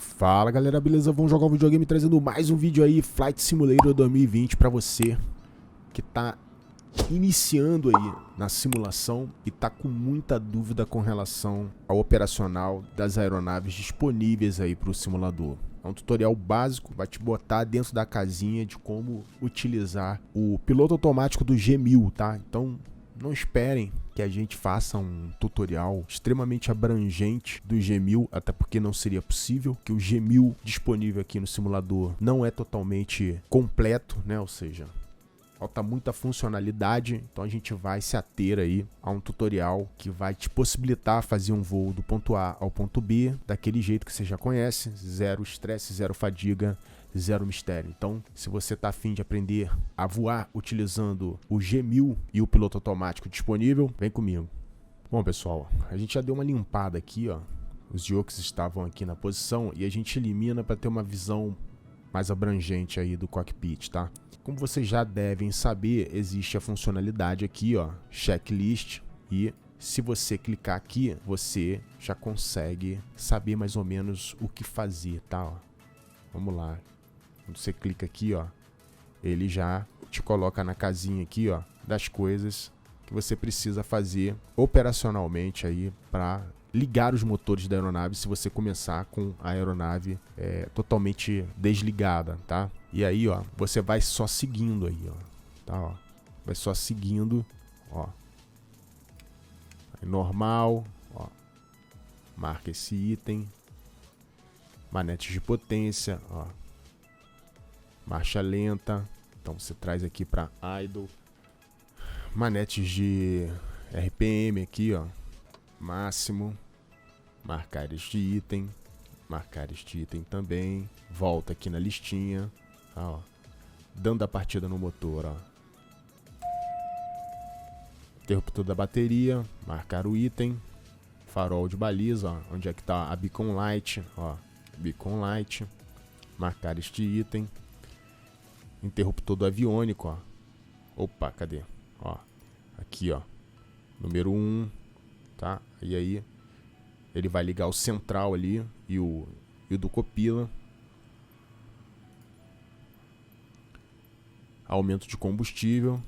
Fala galera, beleza? Vamos jogar um videogame trazendo mais um vídeo aí, Flight Simulator 2020 pra você que tá iniciando aí na simulação e tá com muita dúvida com relação ao operacional das aeronaves disponíveis aí pro simulador. É um tutorial básico, vai te botar dentro da casinha de como utilizar o piloto automático do G1000, tá? Então não esperem que a gente faça um tutorial extremamente abrangente do G1000, até porque não seria possível, que o G1000 disponível aqui no simulador não é totalmente completo, né? Ou seja, falta muita funcionalidade, então a gente vai se ater aí a um tutorial que vai te possibilitar fazer um voo do ponto A ao ponto B, daquele jeito que você já conhece, zero estresse, zero fadiga, zero mistério. Então, se você tá afim de aprender a voar utilizando o G1000 e o piloto automático disponível, vem comigo. Bom, pessoal, a gente já deu uma limpada aqui, ó. Os jokes estavam aqui na posição e a gente elimina para ter uma visão mais abrangente aí do cockpit, tá? Como vocês já devem saber, existe a funcionalidade aqui, ó, checklist, e se você clicar aqui, você já consegue saber mais ou menos o que fazer, tá? Ó, vamos lá. Quando você clica aqui, ó, ele já te coloca na casinha aqui, ó, das coisas que você precisa fazer operacionalmente aí para ligar os motores da aeronave se você começar com a aeronave totalmente desligada, tá? E aí, ó, você vai só seguindo aí, ó, tá? Ó, vai só seguindo, ó. Aí, normal, ó. Marca esse item. Manetes de potência, ó. Marcha lenta, então você traz aqui para idle. Manetes de RPM aqui, ó, máximo. Marcar este item, marcar este item também. Volta aqui na listinha, tá, ó. Dando a partida no motor, ó. Interruptor da bateria, marcar o item. Farol de baliza, ó, onde é que tá a beacon light, ó, beacon light. Marcar este item. Interruptor do aviônico, ó. Opa, cadê? Ó, aqui, ó. Número 1, tá? E aí ele vai ligar o central ali e o do copila. Aumento de combustível.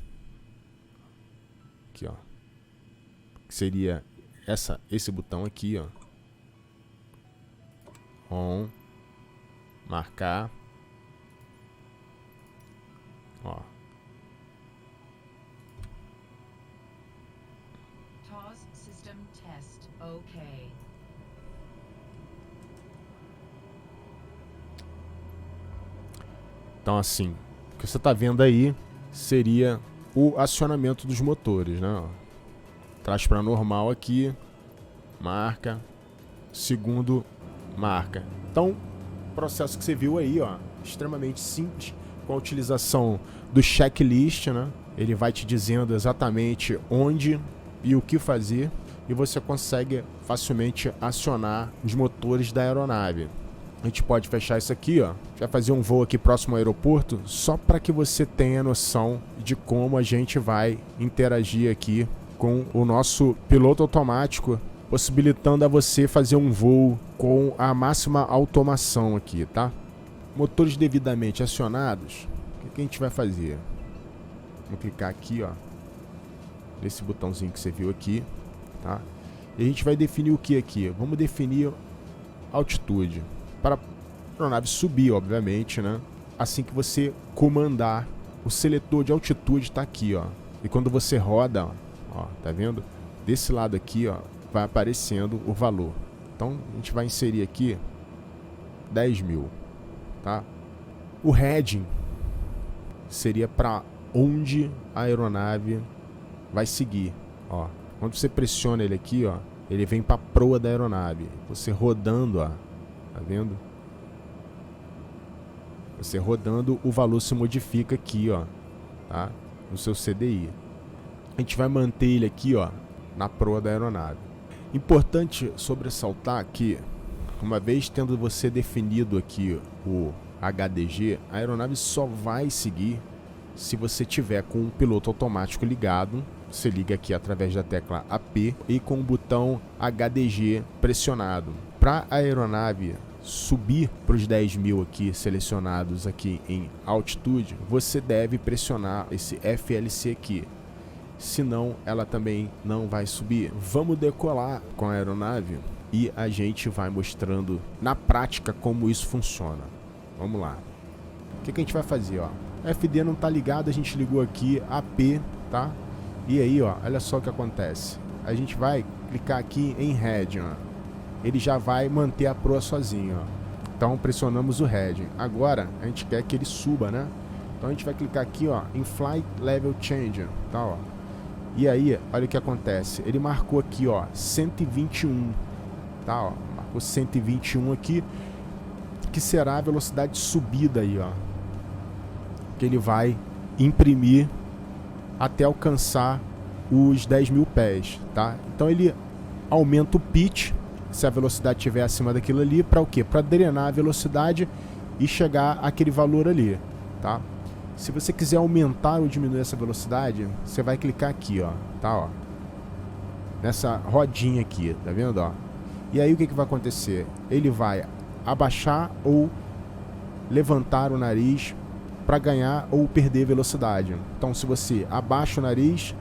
Aqui, ó. Que seria esse botão aqui, ó. On. Marcar. Ó. TOS system test. Okay. Então assim, o que você está vendo aí seria o acionamento dos motores, né? Ó. Traz para normal aqui, marca, segundo, marca. Então, o processo que você viu aí, ó, extremamente simples, com a utilização do checklist, né? Ele vai te dizendo exatamente onde e o que fazer, e você consegue facilmente acionar os motores da aeronave. A gente pode fechar isso aqui, ó. Já fazer um voo aqui próximo ao aeroporto, só para que você tenha noção de como a gente vai interagir aqui com o nosso piloto automático, possibilitando a você fazer um voo com a máxima automação aqui, tá? Motores devidamente acionados, o que a gente vai fazer? Vamos clicar aqui, ó, nesse botãozinho que você viu aqui, tá? E a gente vai definir o que aqui? Vamos definir altitude. Para a aeronave subir, obviamente, né? Assim que você comandar, o seletor de altitude está aqui, ó. E quando você roda, ó, tá vendo? Desse lado aqui, ó, vai aparecendo o valor. Então, a gente vai inserir aqui 10.000, tá? O heading seria para onde a aeronave vai seguir, ó. Quando você pressiona ele aqui, ó, ele vem para a proa da aeronave. Você rodando, ó, tá vendo? Você rodando, o valor se modifica aqui, ó, tá? No seu CDI. A gente vai manter ele aqui, ó, na proa da aeronave. Importante sobressaltar que, uma vez tendo você definido aqui o HDG, a aeronave só vai seguir se você tiver com o piloto automático ligado. Você liga aqui através da tecla AP e com o botão HDG pressionado. Para a aeronave subir para os 10.000 aqui selecionados aqui em altitude, você deve pressionar esse FLC aqui. Senão ela também não vai subir. Vamos decolar com a aeronave e a gente vai mostrando na prática como isso funciona. Vamos lá. O que a gente vai fazer, ó? FD não tá ligado, a gente ligou aqui AP, tá? E aí, ó, olha só o que acontece. A gente vai clicar aqui em Heading, ó. Ele já vai manter a proa sozinho, ó. Então pressionamos o Heading. Agora a gente quer que ele suba, né? Então a gente vai clicar aqui, ó, em Flight Level Change, tá, ó. E aí, olha o que acontece. Ele marcou aqui, ó, 121, tá, ó. Marcou 121 aqui, que será a velocidade de subida aí, ó. Que ele vai imprimir até alcançar os 10.000 pés, tá? Então ele aumenta o pitch, se a velocidade estiver acima daquilo ali, para o quê? Para drenar a velocidade e chegar àquele valor ali, tá? Se você quiser aumentar ou diminuir essa velocidade, você vai clicar aqui, ó, tá, ó, nessa rodinha aqui, tá vendo, ó? E aí o que vai acontecer? Ele vai abaixar ou levantar o nariz para ganhar ou perder velocidade. Então, se você abaixa o nariz,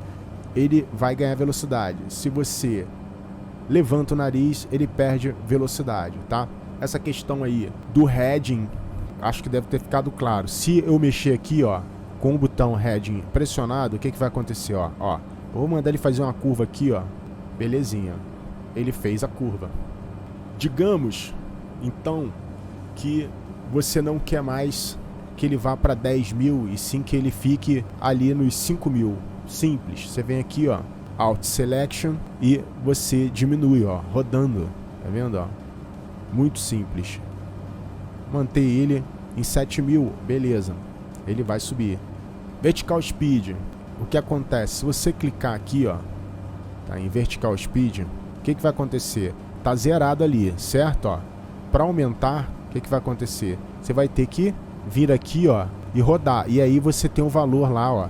ele vai ganhar velocidade. Se você levanta o nariz, ele perde velocidade, tá? Essa questão aí do heading, acho que deve ter ficado claro. Se eu mexer aqui, ó, com o botão heading pressionado, o que vai acontecer, ó? Ó, eu vou mandar ele fazer uma curva aqui, ó. Belezinha. Ele fez a curva. Digamos, então, que você não quer mais que ele vá para 10.000 e sim que ele fique ali nos 5.000. Simples. Você vem aqui, ó, Alt Selection e você diminui, ó, rodando. Tá vendo, ó? Muito simples. Manter ele em 7.000, beleza. Ele vai subir. Vertical Speed. O que acontece? Se você clicar aqui, ó, tá, em Vertical Speed, o que vai acontecer? Tá zerado ali, certo? Ó, para aumentar, o que vai acontecer? Você vai ter que vir aqui, ó, e rodar. E aí você tem um valor lá, ó,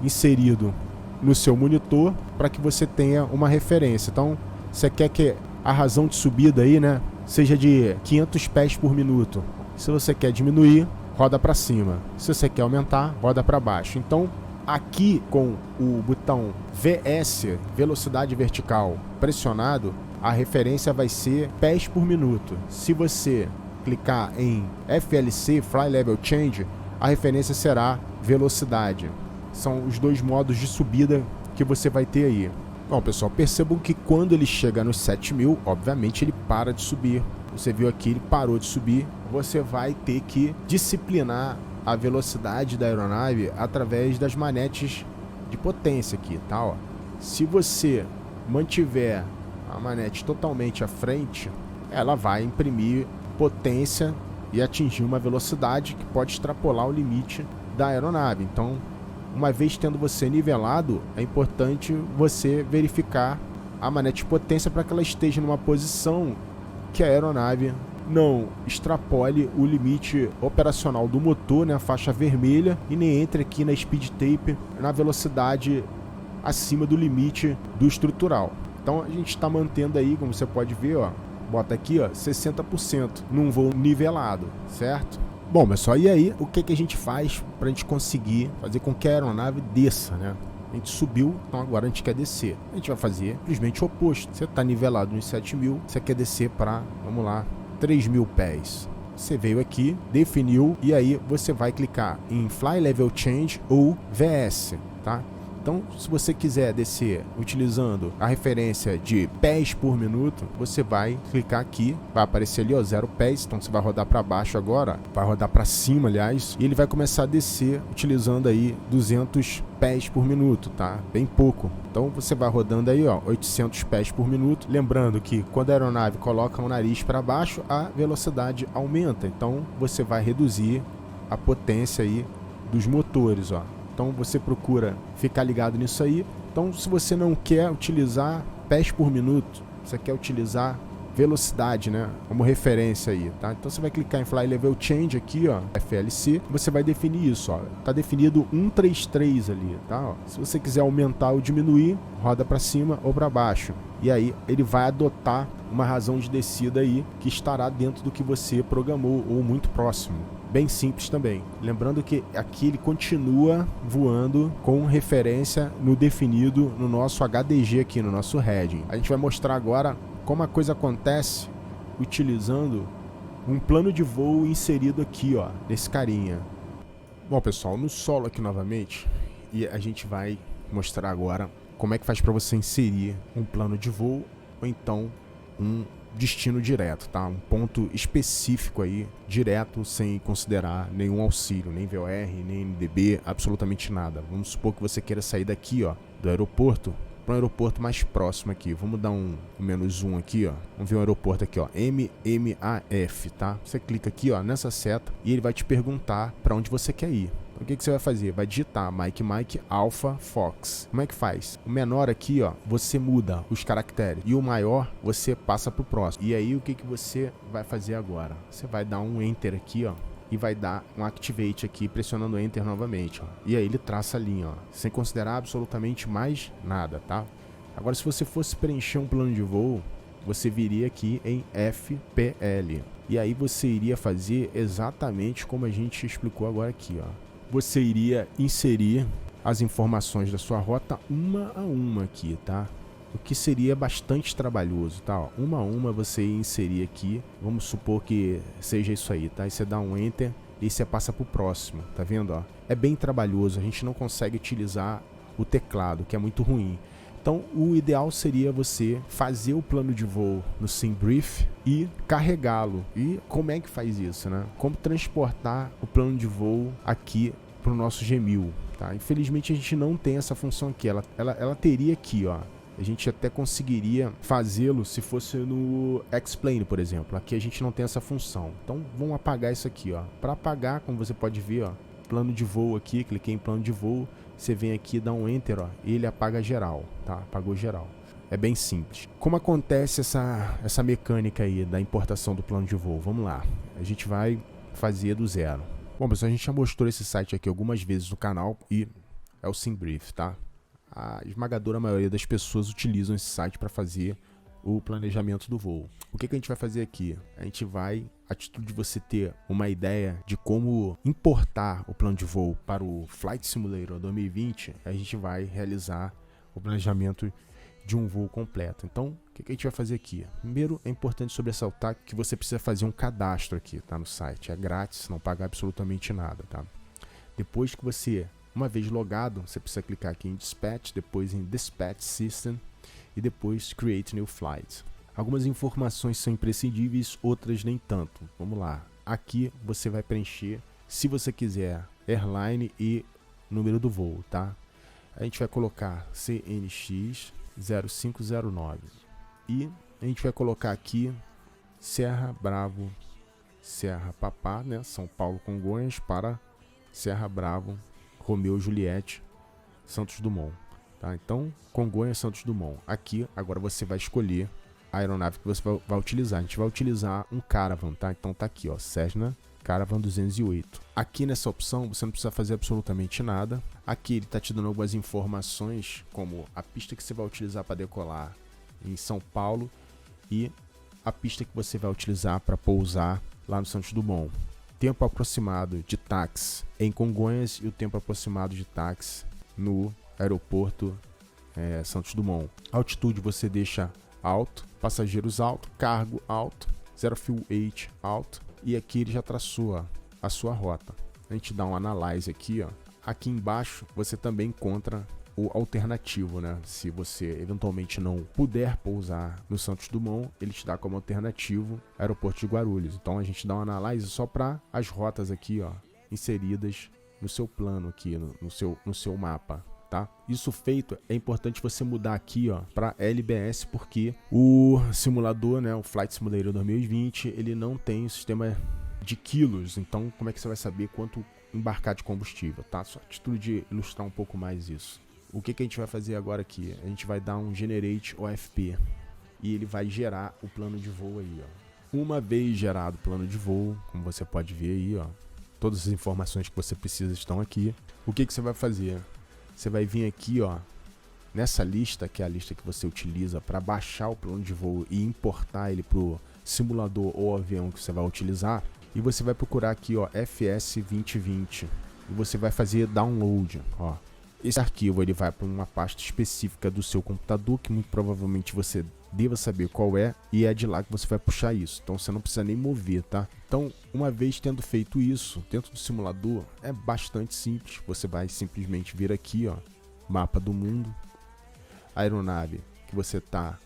inserido no seu monitor para que você tenha uma referência. Então, você quer que a razão de subida aí, né, seja de 500 pés por minuto. Se você quer diminuir, roda para cima. Se você quer aumentar, roda para baixo. Então, aqui com o botão VS, velocidade vertical, pressionado, a referência vai ser pés por minuto. Se você clicar em FLC, Fly Level Change, a referência será velocidade. São os dois modos de subida que você vai ter aí. Bom, pessoal, percebam que quando ele chega nos 7.000, obviamente ele para de subir. Você viu aqui, ele parou de subir. Você vai ter que disciplinar a velocidade da aeronave através das manetes de potência aqui, tá? Ó. Se você mantiver a manete totalmente à frente, ela vai imprimir potência e atingir uma velocidade que pode extrapolar o limite da aeronave. Então, uma vez tendo você nivelado, é importante você verificar a manete de potência para que ela esteja numa posição que a aeronave não extrapole o limite operacional do motor, né, a faixa vermelha, e nem entre aqui na speed tape na velocidade acima do limite do estrutural. Então a gente está mantendo aí, como você pode ver, ó, bota aqui, ó, 60% num voo nivelado, certo? Bom, pessoal, e aí o que a gente faz para a gente conseguir fazer com que a aeronave desça, né? A gente subiu, então agora a gente quer descer. A gente vai fazer simplesmente o oposto. Você está nivelado nos 7.000, você quer descer para, vamos lá, 3.000 pés. Você veio aqui, definiu, e aí você vai clicar em Fly Level Change ou VS, tá? Então, se você quiser descer utilizando a referência de pés por minuto, você vai clicar aqui, vai aparecer ali, ó, 0 pés, então você vai rodar para baixo agora, vai rodar para cima, aliás, e ele vai começar a descer utilizando aí 200 pés por minuto, tá? Bem pouco. Então, você vai rodando aí, ó, 800 pés por minuto. Lembrando que quando a aeronave coloca o nariz para baixo, a velocidade aumenta. Então, você vai reduzir a potência aí dos motores, ó. Então você procura ficar ligado nisso aí. Então, se você não quer utilizar pés por minuto, você quer utilizar velocidade, né, como referência aí, tá? Então você vai clicar em Fly Level Change aqui, ó, FLC, você vai definir isso, ó. Tá definido 133 ali, tá? Ó. Se você quiser aumentar ou diminuir, roda para cima ou para baixo. E aí ele vai adotar uma razão de descida aí que estará dentro do que você programou ou muito próximo. Bem simples também. Lembrando que aqui ele continua voando com referência no definido no nosso HDG aqui, no nosso heading. A gente vai mostrar agora como a coisa acontece utilizando um plano de voo inserido aqui, ó, nesse carinha. Bom, pessoal, no solo aqui novamente, e a gente vai mostrar agora como é que faz para você inserir um plano de voo ou então um destino direto, tá? Um ponto específico aí, direto, sem considerar nenhum auxílio, nem VOR, nem NDB, absolutamente nada. Vamos supor que você queira sair daqui, ó, do aeroporto, para um aeroporto mais próximo aqui. Vamos dar um -1 aqui, ó. Vamos ver um aeroporto aqui, ó, MMAF, tá? Você clica aqui, ó, nessa seta e ele vai te perguntar para onde você quer ir. Então, o que você vai fazer? Vai digitar Mike Alpha Fox. Como é que faz? O menor aqui, ó, você muda os caracteres e o maior você passa pro próximo. E aí o que você vai fazer agora? Você vai dar um Enter aqui, ó, e vai dar um Activate aqui, pressionando Enter novamente, ó. E aí ele traça a linha, ó, sem considerar absolutamente mais nada, tá? Agora, se você fosse preencher um plano de voo, você viria aqui em FPL. E aí você iria fazer exatamente como a gente explicou agora aqui, ó. Você iria inserir as informações da sua rota uma a uma aqui, tá? O que seria bastante trabalhoso, tá? Ó, uma a uma você ia inserir aqui, vamos supor que seja isso aí, tá? E você dá um Enter e você passa pro próximo, tá vendo, ó? É bem trabalhoso, a gente não consegue utilizar o teclado, que é muito ruim. Então, o ideal seria você fazer o plano de voo no SimBrief e carregá-lo. E como é que faz isso, né? Como transportar o plano de voo aqui para o nosso Gmil, tá? Infelizmente, a gente não tem essa função aqui. Ela teria aqui, ó. A gente até conseguiria fazê-lo se fosse no X-Plane, por exemplo. Aqui a gente não tem essa função. Então, vamos apagar isso aqui, ó. Para apagar, como você pode ver, ó, plano de voo aqui, cliquei em plano de voo. Você vem aqui, dá um Enter, ó, e ele apaga geral, tá? Apagou geral. É bem simples. Como acontece essa mecânica aí da importação do plano de voo? Vamos lá. A gente vai fazer do zero. Bom, pessoal, a gente já mostrou esse site aqui algumas vezes no canal e é o SimBrief, tá? A esmagadora maioria das pessoas utilizam esse site para fazer o planejamento do voo. O que a gente vai fazer aqui? A gente vai, a título de você ter uma ideia de como importar o plano de voo para o Flight Simulator 2020, a gente vai realizar o planejamento de um voo completo. Então, o que a gente vai fazer aqui? Primeiro, é importante sobressaltar que você precisa fazer um cadastro aqui, tá, no site. É grátis, não paga absolutamente nada, tá? Depois que você, uma vez logado, você precisa clicar aqui em Dispatch, depois em Dispatch System, e depois Create New Flight. Algumas informações são imprescindíveis, outras nem tanto. Vamos lá. Aqui você vai preencher, se você quiser, airline e número do voo, tá? A gente vai colocar CNX 0509 e a gente vai colocar aqui Serra Bravo, Serra Papá, né? São Paulo Congonhas para Serra Bravo, Romeu Juliette, Santos Dumont. Tá, então, Congonhas, Santos Dumont. Aqui, agora você vai escolher a aeronave que você vai utilizar. A gente vai utilizar um Caravan, tá? Então tá aqui, ó, Cessna Caravan 208. Aqui nessa opção, você não precisa fazer absolutamente nada. Aqui ele tá te dando algumas informações, como a pista que você vai utilizar para decolar em São Paulo e a pista que você vai utilizar para pousar lá no Santos Dumont. Tempo aproximado de táxi em Congonhas e o tempo aproximado de táxi no aeroporto Santos Dumont. Altitude você deixa alto, passageiros alto, cargo alto, zero fuel age alto, e aqui ele já traçou a sua rota. A gente dá um analyze aqui, ó. Aqui embaixo você também encontra o alternativo, né? Se você eventualmente não puder pousar no Santos Dumont, ele te dá como alternativo aeroporto de Guarulhos. Então a gente dá uma análise só para as rotas aqui, ó, inseridas no seu plano aqui, no seu mapa. Tá? Isso feito, é importante você mudar aqui, ó, para LBS, porque o simulador, né, o Flight Simulator 2020, ele não tem sistema de quilos. Então, como é que você vai saber quanto embarcar de combustível, tá? Só a título de ilustrar um pouco mais isso. O que a gente vai fazer agora aqui? A gente vai dar um Generate OFP e ele vai gerar o plano de voo aí, ó. Uma vez gerado o plano de voo, como você pode ver aí, ó, todas as informações que você precisa estão aqui. O que você vai fazer? Você vai vir aqui, ó, nessa lista, que é a lista que você utiliza para baixar o plano de voo e importar ele pro simulador ou avião que você vai utilizar, e você vai procurar aqui, ó, FS 2020, e você vai fazer download, ó. Esse arquivo ele vai para uma pasta específica do seu computador, que muito provavelmente você deva saber qual é, e é de lá que você vai puxar isso. Então você não precisa nem mover, tá? Então, uma vez tendo feito isso dentro do simulador, é bastante simples. Você vai simplesmente vir aqui, ó, mapa do mundo, a aeronave que você está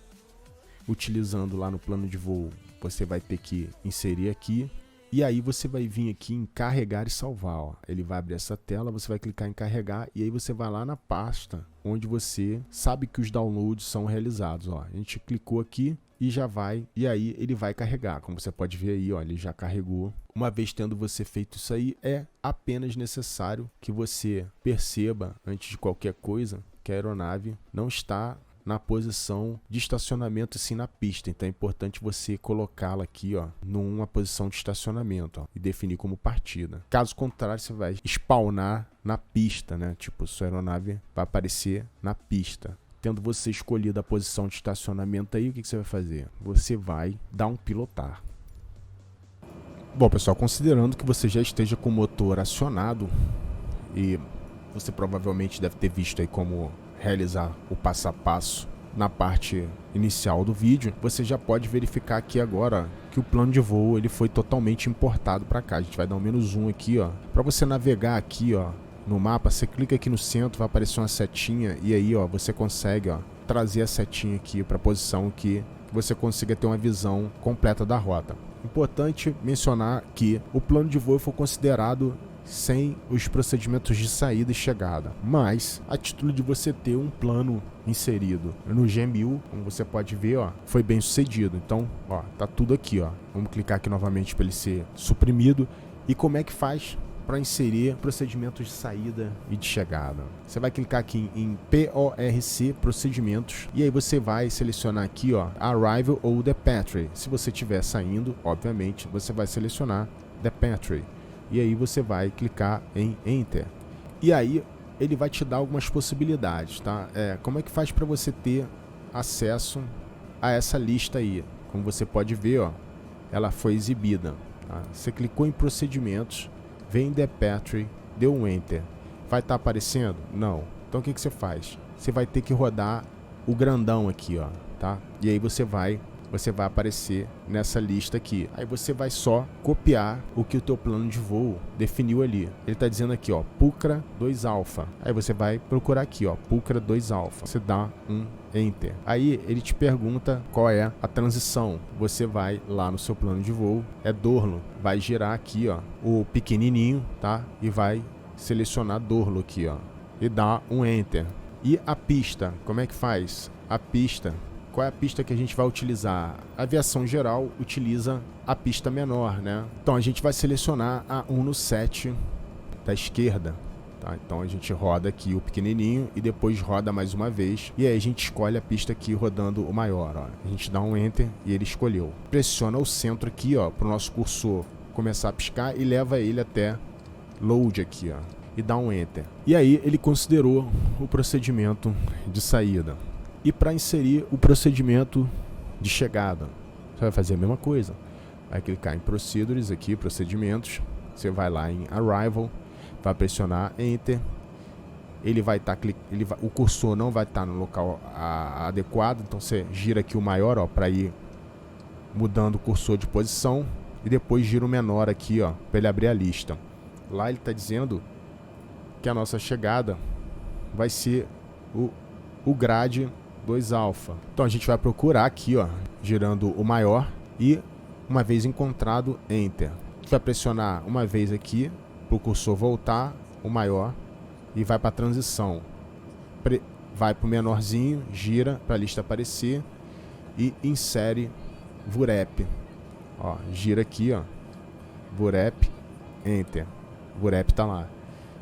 utilizando lá no plano de voo, você vai ter que inserir aqui. E aí você vai vir aqui em carregar e salvar, ó. Ele vai abrir essa tela, você vai clicar em carregar e aí você vai lá na pasta onde você sabe que os downloads são realizados, ó. A gente clicou aqui e já vai, e aí ele vai carregar. Como você pode ver aí, ó, ele já carregou. Uma vez tendo você feito isso aí, é apenas necessário que você perceba, antes de qualquer coisa, que a aeronave não está na posição de estacionamento assim na pista. Então é importante você colocá-la aqui, ó, numa posição de estacionamento, ó, e definir como partida. Caso contrário, você vai spawnar na pista, né? Tipo, sua aeronave vai aparecer na pista. Tendo você escolhido a posição de estacionamento aí, o que você vai fazer? Você vai dar um pilotar. Bom, pessoal, considerando que você já esteja com o motor acionado e você provavelmente deve ter visto aí como realizar o passo a passo na parte inicial do vídeo, você já pode verificar aqui agora que o plano de voo ele foi totalmente importado para cá. A gente vai dar um -1 aqui, ó, para você navegar aqui, ó, no mapa. Você clica aqui no centro, vai aparecer uma setinha e aí, ó, você consegue, ó, trazer a setinha aqui para a posição que você consiga ter uma visão completa da rota. Importante mencionar que o plano de voo foi considerado sem os procedimentos de saída e chegada, mas a título de você ter um plano inserido no G1000, como você pode ver, ó, foi bem sucedido. Então, ó, tá tudo aqui, ó. Vamos clicar aqui novamente para ele ser suprimido. E como é que faz para inserir procedimentos de saída e de chegada? Você vai clicar aqui em PORC, procedimentos, e aí você vai selecionar aqui, ó, Arrival ou Departure. Se você estiver saindo, obviamente, você vai selecionar Departure. E aí você vai clicar em Enter. E aí ele vai te dar algumas possibilidades, tá? Como é que faz para você ter acesso a essa lista aí? Como você pode ver, ó, ela foi exibida, tá? Você clicou em procedimentos, vem em Departure, deu um Enter. Vai estar aparecendo? Não. Então o que você faz? Você vai ter que rodar o grandão aqui, ó, tá? E aí você vai aparecer nessa lista aqui. Aí você vai só copiar o que o teu plano de voo definiu ali. Ele está dizendo aqui, ó, Pulcra 2 Alpha. Aí você vai procurar aqui, ó, Pulcra 2 Alpha. Você dá um Enter. Aí ele te pergunta qual é a transição. Você vai lá no seu plano de voo, é Dorlo. Vai girar aqui, ó, o pequenininho, tá? E vai selecionar Dorlo aqui, ó, e dá um Enter. E a pista, como é que faz? A pista, qual é a pista que a gente vai utilizar? A aviação geral utiliza a pista menor, né? Então a gente vai selecionar a 1 no 7 da esquerda, tá? Então a gente roda aqui o pequenininho e depois roda mais uma vez. E aí a gente escolhe a pista aqui rodando o maior, ó. A gente dá um Enter e ele escolheu. Pressiona o centro aqui, ó, para o nosso cursor começar a piscar e leva ele até Load aqui, ó, e dá um Enter. E aí ele considerou o procedimento de saída. E para inserir o procedimento de chegada, você vai fazer a mesma coisa. Vai clicar em Procedures aqui, procedimentos. Você vai lá em Arrival, vai pressionar Enter. Ele vai estar o cursor não vai estar no local adequado, então você gira aqui o maior, ó, para ir mudando o cursor de posição e depois gira o menor aqui, ó, para ele abrir a lista. Lá ele está dizendo que a nossa chegada vai ser o grade 2 alfa. Então a gente vai procurar aqui, ó, girando o maior e uma vez encontrado, Enter. A gente vai pressionar uma vez aqui para o cursor voltar, o maior, e vai para a transição. Vai para o menorzinho, gira para a lista aparecer e insere VUREP. Ó, gira aqui, ó, VUREP, Enter. VUREP tá lá.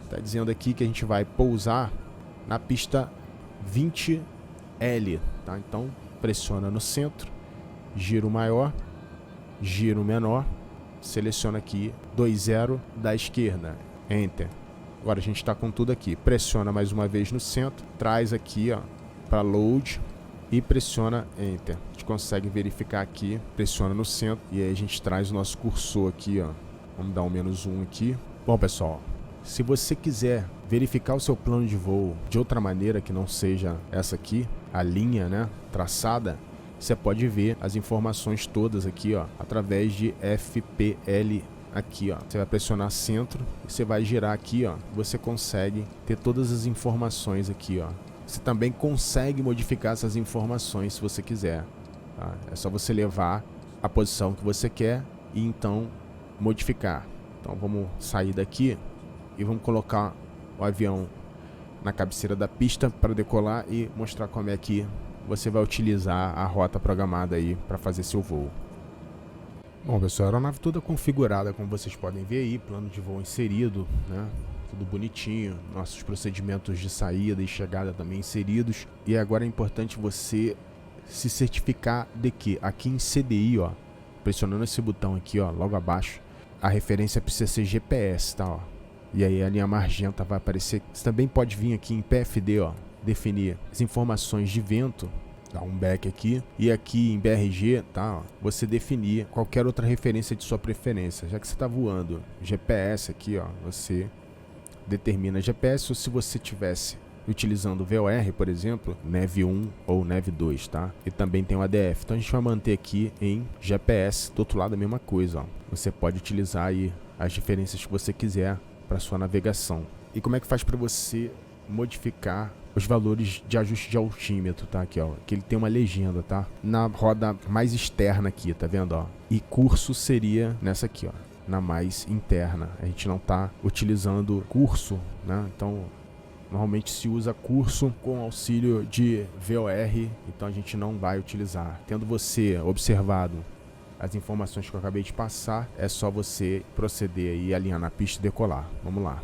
Tá dizendo aqui que a gente vai pousar na pista 20L, tá? Então pressiona no centro, giro maior, giro menor, seleciona aqui 2,0 da esquerda, Enter. Agora a gente está com tudo aqui, pressiona mais uma vez no centro, traz aqui para Load e pressiona Enter. A gente consegue verificar aqui, pressiona no centro e aí a gente traz o nosso cursor aqui, vamos dar um -1 aqui. Bom pessoal, se você quiser verificar o seu plano de voo de outra maneira que não seja essa aqui, a linha, né, traçada, você pode ver as informações todas aqui, através de FPL aqui, Você vai pressionar centro e você vai girar aqui, Você consegue ter todas as informações aqui, Você também consegue modificar essas informações se você quiser, tá? É só você levar a posição que você quer e então modificar. Então vamos sair daqui e vamos colocar o avião na cabeceira da pista para decolar e mostrar como é que você vai utilizar a rota programada aí para fazer seu voo. Bom pessoal, a aeronave toda configurada, como vocês podem ver aí, plano de voo inserido, né? Tudo bonitinho, nossos procedimentos de saída e chegada também inseridos. E agora é importante você se certificar de que aqui em CDI, pressionando esse botão aqui, logo abaixo, a referência precisa ser GPS, tá? E aí a linha magenta vai aparecer. Você também pode vir aqui em PFD, definir as informações de vento, dá um back aqui, e aqui em BRG, tá? Você definir qualquer outra referência de sua preferência. Já que você está voando GPS aqui, você determina GPS, ou se você tivesse utilizando VOR, por exemplo, NEV 1 ou NEV 2, tá? E também tem o ADF. Então a gente vai manter aqui em GPS, do outro lado a mesma coisa, Você pode utilizar aí as referências que você quiser para sua navegação. E como é que faz para você modificar os valores de ajuste de altímetro, tá? Aqui, que ele tem uma legenda, tá? Na roda mais externa aqui, tá vendo, E curso seria nessa aqui, na mais interna. A gente não tá utilizando curso, né? Então, normalmente se usa curso com auxílio de VOR, então a gente não vai utilizar. Tendo você observado as informações que eu acabei de passar, é só você proceder e alinhar na pista e decolar. Vamos lá.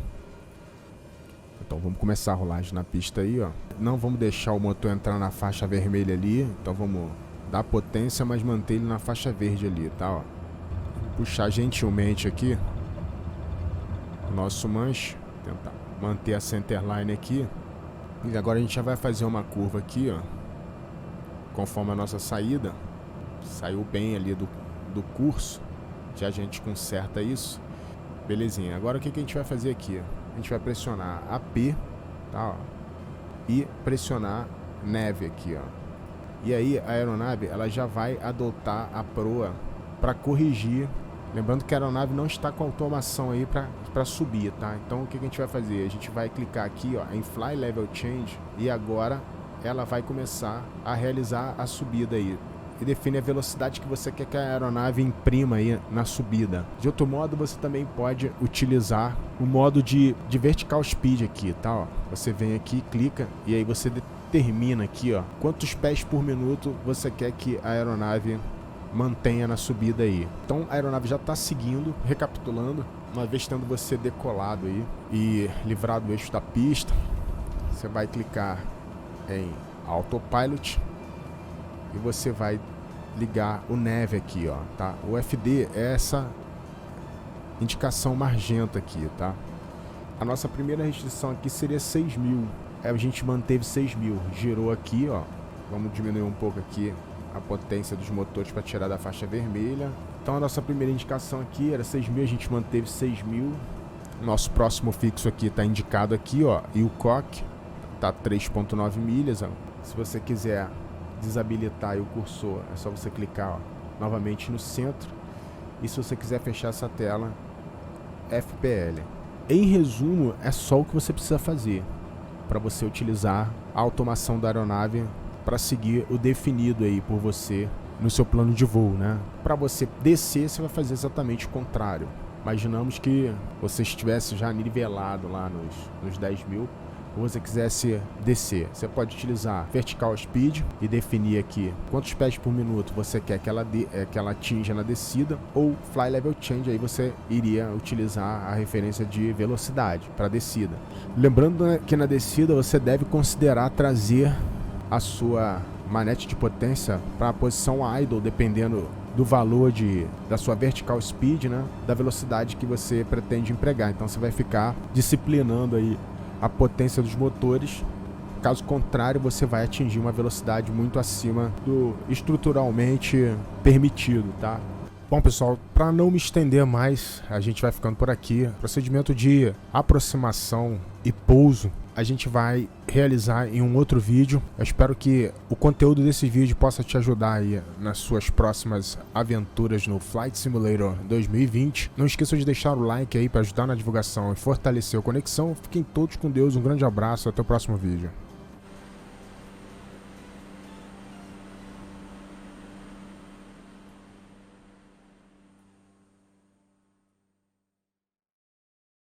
Então vamos começar a rolagem na pista aí, Não vamos deixar o motor entrar na faixa vermelha ali, então vamos dar potência, mas manter ele na faixa verde ali, tá, Puxar gentilmente aqui o nosso manche, tentar manter a centerline aqui. E agora a gente já vai fazer uma curva aqui, conforme a nossa saída. Saiu bem ali do curso, já a gente conserta isso. Belezinha, agora o que a gente vai fazer aqui? A gente vai pressionar AP, tá, e pressionar NEV aqui, E aí a aeronave ela já vai adotar a proa para corrigir. Lembrando que a aeronave não está com automação aí para subir, tá? Então o que a gente vai fazer? A gente vai clicar aqui, em Fly Level Change, e agora ela vai começar a realizar a subida aí. E define a velocidade que você quer que a aeronave imprima aí na subida. De outro modo, você também pode utilizar o modo de vertical speed aqui, tá? Você vem aqui, clica e aí você determina aqui, quantos pés por minuto você quer que a aeronave mantenha na subida aí. Então a aeronave já está seguindo, recapitulando, uma vez tendo você decolado aí e livrado o eixo da pista, você vai clicar em Autopilot e você vai ligar o NEV aqui, tá? O FD é essa indicação magenta aqui, tá? A nossa primeira restrição aqui seria 6.000. A gente manteve 6.000, girou aqui, vamos diminuir um pouco aqui a potência dos motores para tirar da faixa vermelha. Então a nossa primeira indicação aqui era 6.000, a gente manteve 6.000. Nosso próximo fixo aqui está indicado aqui, e o COC tá 3.9 milhas. Se você quiser desabilitar aí o cursor, é só você clicar novamente no centro. E se você quiser fechar essa tela, FPL. Em resumo, é só o que você precisa fazer para você utilizar a automação da aeronave para seguir o definido aí por você no seu plano de voo, né? Para você descer, você vai fazer exatamente o contrário. Imaginamos que você estivesse já nivelado lá nos 10.000, ou você quisesse descer. Você pode utilizar Vertical Speed e definir aqui quantos pés por minuto você quer que ela atinja na descida, ou Fly Level Change, aí você iria utilizar a referência de velocidade para descida. Lembrando, né, que na descida você deve considerar trazer a sua manete de potência para a posição idle, dependendo do valor da sua vertical speed, né, da velocidade que você pretende empregar. Então você vai ficar disciplinando aí a potência dos motores. Caso contrário, você vai atingir uma velocidade muito acima do estruturalmente permitido, tá? Bom, pessoal, para não me estender mais, a gente vai ficando por aqui. Procedimento de aproximação e pouso a gente vai realizar em um outro vídeo. Eu espero que o conteúdo desse vídeo possa te ajudar aí nas suas próximas aventuras no Flight Simulator 2020. Não esqueça de deixar o like aí para ajudar na divulgação e fortalecer a conexão. Fiquem todos com Deus, um grande abraço, até o próximo vídeo.